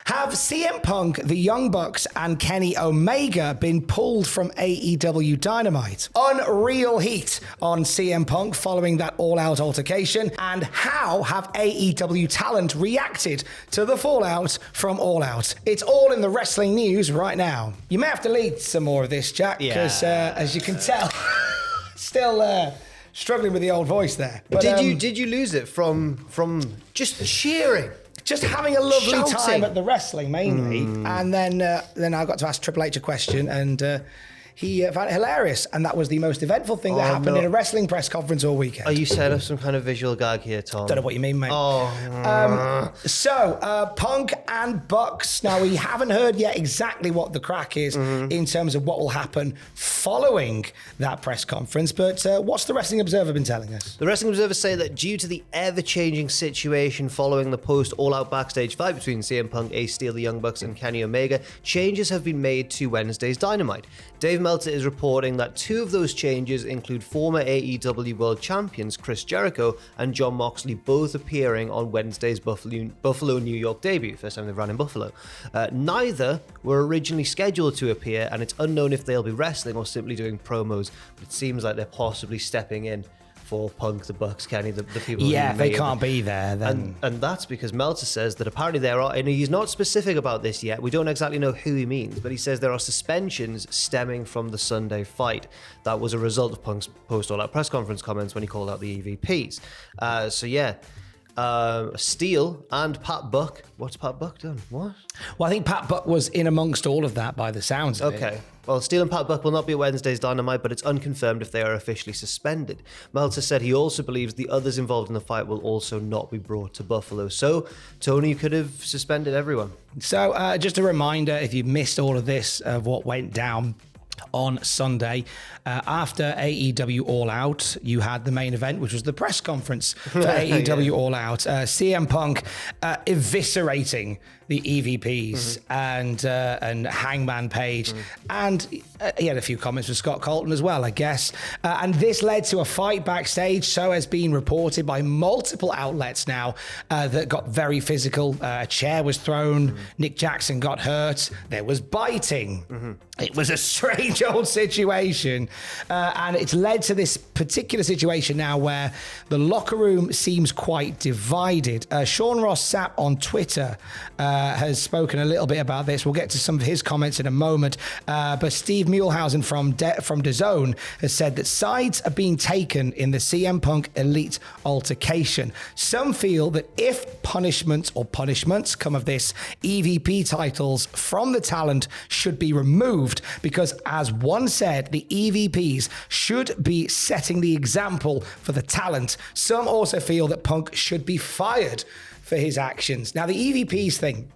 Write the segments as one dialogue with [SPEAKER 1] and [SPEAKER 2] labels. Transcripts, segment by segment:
[SPEAKER 1] Have CM Punk, the Young Bucks, and Kenny Omega been pulled from AEW Dynamite? Unreal heat on CM Punk following that all-out altercation. And how have AEW talent reacted to the fallout from All Out? It's all in the wrestling news right now. You may have to lead some more of this, Jack, because as you can tell, still struggling with the old voice there. But,
[SPEAKER 2] did you lose it from just cheering?
[SPEAKER 1] Just having a lovely
[SPEAKER 2] Shouting.
[SPEAKER 1] time at the wrestling, mainly. And then I got to ask Triple H a question, and he found it hilarious. And that was the most eventful thing that happened in a wrestling press conference all weekend.
[SPEAKER 2] Are you setting up some kind of visual gag here, Tom?
[SPEAKER 1] Don't know what you mean, mate. So, Punk and Bucks. Now, we haven't heard yet exactly what the crack is in terms of what will happen following that press conference. But what's the Wrestling Observer been telling us?
[SPEAKER 2] The Wrestling Observer say that due to the ever-changing situation following the post-all-out backstage fight between CM Punk, Ace Steel, the Young Bucks, and Kenny Omega, changes have been made to Wednesday's Dynamite. Dave Meltzer is reporting that two of those changes include former AEW World Champions Chris Jericho and Jon Moxley both appearing on Wednesday's Buffalo, New York debut, first time they've run in Buffalo. Neither were originally scheduled to appear, and it's unknown if they'll be wrestling or simply doing promos, but it seems like they're possibly stepping in for Punk, the Bucks, Kenny, the people.
[SPEAKER 1] Yeah, they can't be there then.
[SPEAKER 2] And that's because Meltzer says that apparently there are, and he's not specific about this yet, we don't exactly know who he means, but he says there are suspensions stemming from the Sunday fight. That was a result of Punk's post-all-out press conference comments when he called out the EVPs. Steele and Pat Buck. What's Pat Buck done? What?
[SPEAKER 1] Well, I think Pat Buck was in amongst all of that by the sounds of it.
[SPEAKER 2] Okay. Well, Steele and Pat Buck will not be at Wednesday's Dynamite, but it's unconfirmed if they are officially suspended. Meltzer said he also believes the others involved in the fight will also not be brought to Buffalo. So, Tony could have suspended everyone.
[SPEAKER 1] So, just a reminder, if you missed all of this, of what went down on Sunday, after AEW All Out, you had the main event, which was the press conference for AEW All Out. CM Punk eviscerating the EVPs and Hangman Page, and he had a few comments with Scott Colton as well, I guess. And this led to a fight backstage, so has been reported by multiple outlets now, that got very physical. A chair was thrown, Nick Jackson got hurt, there was biting. It was a strange old situation. And it's led to this particular situation now where the locker room seems quite divided. Sean Ross Sapp on Twitter has spoken a little bit about this. We'll get to some of his comments in a moment. But Steve Muehlhausen from DAZN has said that sides are being taken in the CM Punk Elite altercation. Some feel that if punishments come of this, EVP titles from the talent should be removed because, as one said, the EVPs should be setting the example for the talent. Some also feel that Punk should be fired for his actions. Now, the EVPs thing,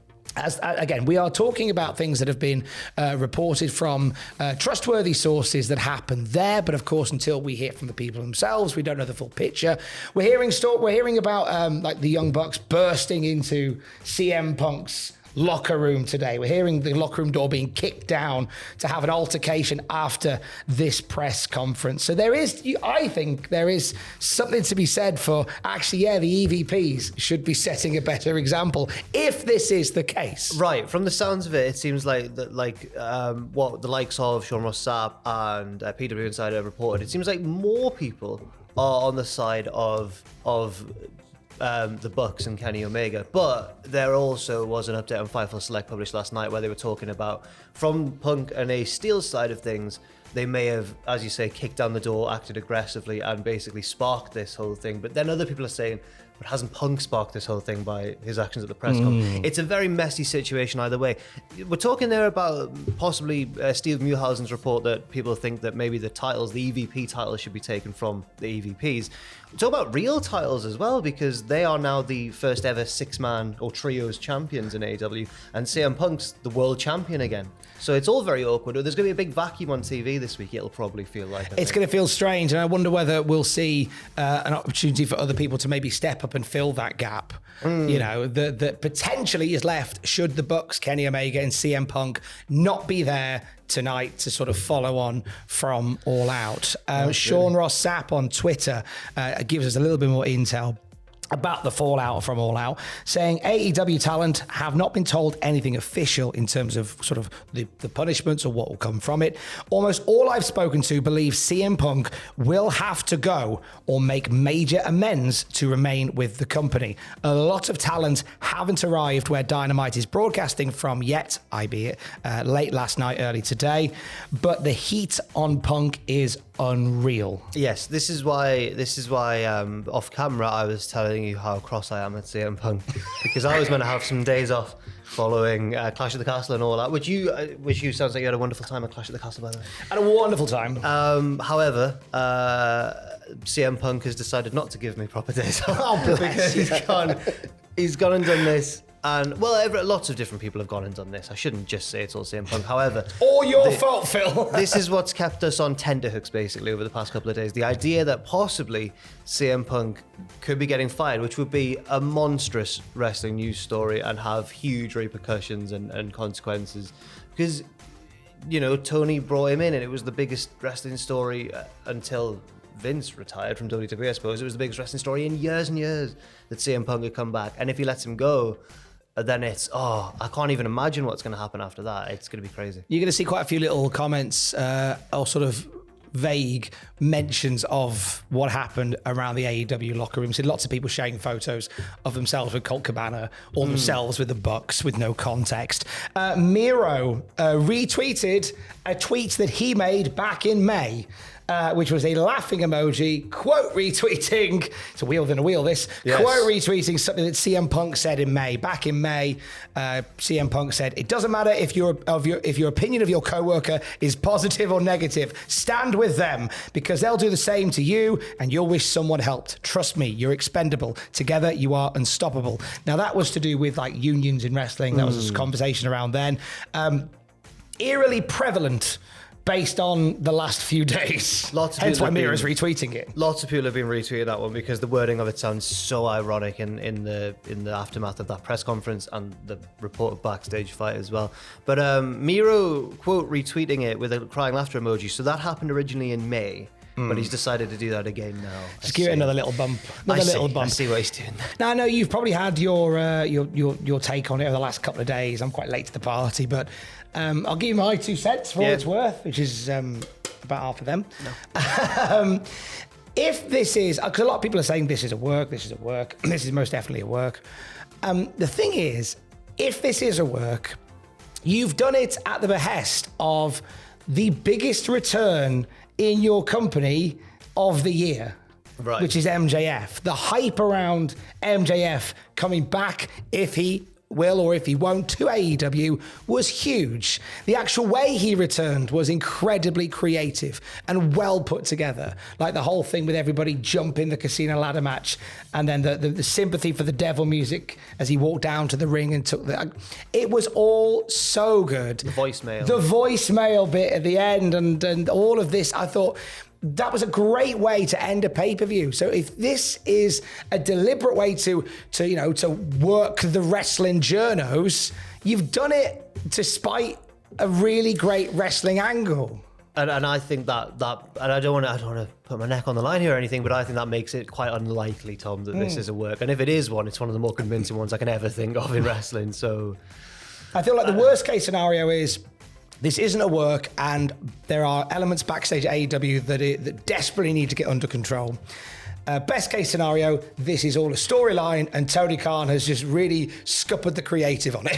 [SPEAKER 1] again, we are talking about things that have been reported from trustworthy sources that happened there, but of course, until we hear from the people themselves, we don't know the full picture. We're hearing about like the Young Bucks bursting into CM Punk's locker room today. We're hearing the locker room door being kicked down to have an altercation after this press conference. So I think there is something to be said for actually, the EVPs should be setting a better example if this is the case.
[SPEAKER 2] Right. From the sounds of it, it seems like that, what the likes of Sean Ross Sapp and PW Insider reported, it seems like more people are on the side of the Bucks and Kenny Omega, but there also was an update on Fightful Select published last night where they were talking about, from Punk and Ace Steel's side of things, they may have, as you say, kicked down the door, acted aggressively, and basically sparked this whole thing. But then other people are saying, but hasn't Punk sparked this whole thing by his actions at the press conference? It's a very messy situation either way. We're talking there about possibly Steve Muehlhausen's report that people think that maybe the EVP titles should be taken from the EVPs. We talk about real titles as well, because they are now the first ever six-man or trios champions in AEW, and CM Punk's the world champion again. So it's all very awkward. There's going to be a big vacuum on TV this week, it'll probably feel like. It's
[SPEAKER 1] going to feel strange, and I wonder whether we'll see an opportunity for other people to maybe step up and fill that gap. You know, that potentially is left should the Bucks, Kenny Omega and CM Punk not be there tonight to sort of follow on from All Out. Sean Ross Sapp on Twitter gives us a little bit more intel. about the fallout from All Out, saying AEW talent have not been told anything official in terms of sort of the punishments or what will come from it. Almost all I've spoken to believe CM Punk will have to go or make major amends to remain with the company. A lot of talent haven't arrived where Dynamite is broadcasting from yet, albeit late last night, early today, but the heat on Punk is unreal.
[SPEAKER 2] Yes, this is why off camera I was telling you how cross I am at CM Punk, because I was going to have some days off following Clash at the Castle and all that, which you sounds like you had a wonderful time at Clash at the Castle, by the way.
[SPEAKER 1] Had a wonderful time.
[SPEAKER 2] However, CM Punk has decided not to give me proper days off.
[SPEAKER 1] Oh,
[SPEAKER 2] because he's gone and done this. And, well, lots of different people have gone and done this. I shouldn't just say it's all CM Punk. However...
[SPEAKER 1] All your fault, Phil.
[SPEAKER 2] This is what's kept us on tenterhooks, basically, over the past couple of days. The idea that possibly CM Punk could be getting fired, which would be a monstrous wrestling news story and have huge repercussions and consequences. Because, you know, Tony brought him in and it was the biggest wrestling story until Vince retired from WWE, I suppose. It was the biggest wrestling story in years and years that CM Punk had come back. And if he lets him go... then it's, I can't even imagine what's going to happen after that. It's going to be crazy.
[SPEAKER 1] You're going to see quite a few little comments or sort of vague mentions of what happened around the AEW locker room. So lots of people sharing photos of themselves with Colt Cabana or themselves with the Bucks with no context. Miro retweeted a tweet that he made back in May. Which was a laughing emoji, quote retweeting, it's a wheel within a wheel this, yes. Quote retweeting something that CM Punk said in May. Back in May, CM Punk said, "It doesn't matter if your opinion of your coworker is positive or negative, stand with them because they'll do the same to you and you'll wish someone helped. Trust me, you're expendable. Together you are unstoppable." Now that was to do with like unions in wrestling. That was a conversation around then. Eerily prevalent based on the last few days. Hence why Mira's retweeting it.
[SPEAKER 2] Lots of people have been retweeting that one because the wording of it sounds so ironic in the aftermath of that press conference and the report of backstage fight as well. But Miro, quote, retweeting it with a crying laughter emoji. So that happened originally in May. But he's decided to do that again now.
[SPEAKER 1] Just give it another little bump.
[SPEAKER 2] I see what he's doing.
[SPEAKER 1] Now, I know you've probably had your take on it over the last couple of days. I'm quite late to the party, but I'll give you my 2 cents for what it's worth, which is about half of them. No. If this is, because a lot of people are saying this is a work, this is most definitely a work. The thing is, if this is a work, you've done it at the behest of the biggest return in your company of the year, right, which is MJF. The hype around MJF coming back, if he will or if he won't, to AEW was huge. The actual way he returned was incredibly creative and well put together. Like the whole thing with everybody jumping the casino ladder match and then the sympathy for the devil music as he walked down to the ring and took the... It was all so good.
[SPEAKER 2] The voicemail.
[SPEAKER 1] The voicemail bit at the end and all of this, I thought... That was a great way to end a pay-per-view. So if this is a deliberate way to work the wrestling journos, you've done it to spite a really great wrestling angle.
[SPEAKER 2] And I think that and I don't want to put my neck on the line here or anything, but I think that makes it quite unlikely, Tom, that this is a work. And if it is one, it's one of the more convincing ones I can ever think of in wrestling. So
[SPEAKER 1] I feel like the worst case scenario is this isn't a work, and there are elements backstage at AEW that desperately need to get under control. Best case scenario, this is all a storyline, and Tony Khan has just really scuppered the creative on it.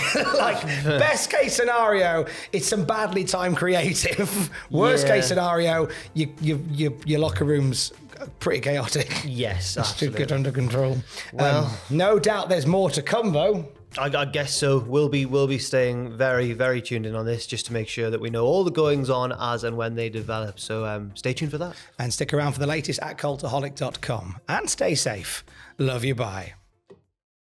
[SPEAKER 1] Best case scenario, it's some badly timed creative. Worst case scenario, your locker room's pretty chaotic.
[SPEAKER 2] Yes,
[SPEAKER 1] it's to get under control.
[SPEAKER 2] Well,
[SPEAKER 1] no doubt there's more to come, though.
[SPEAKER 2] I guess so. We'll be staying very, very tuned in on this just to make sure that we know all the goings on as and when they develop. So stay tuned for that.
[SPEAKER 1] And stick around for the latest at cultaholic.com. And stay safe. Love you. Bye.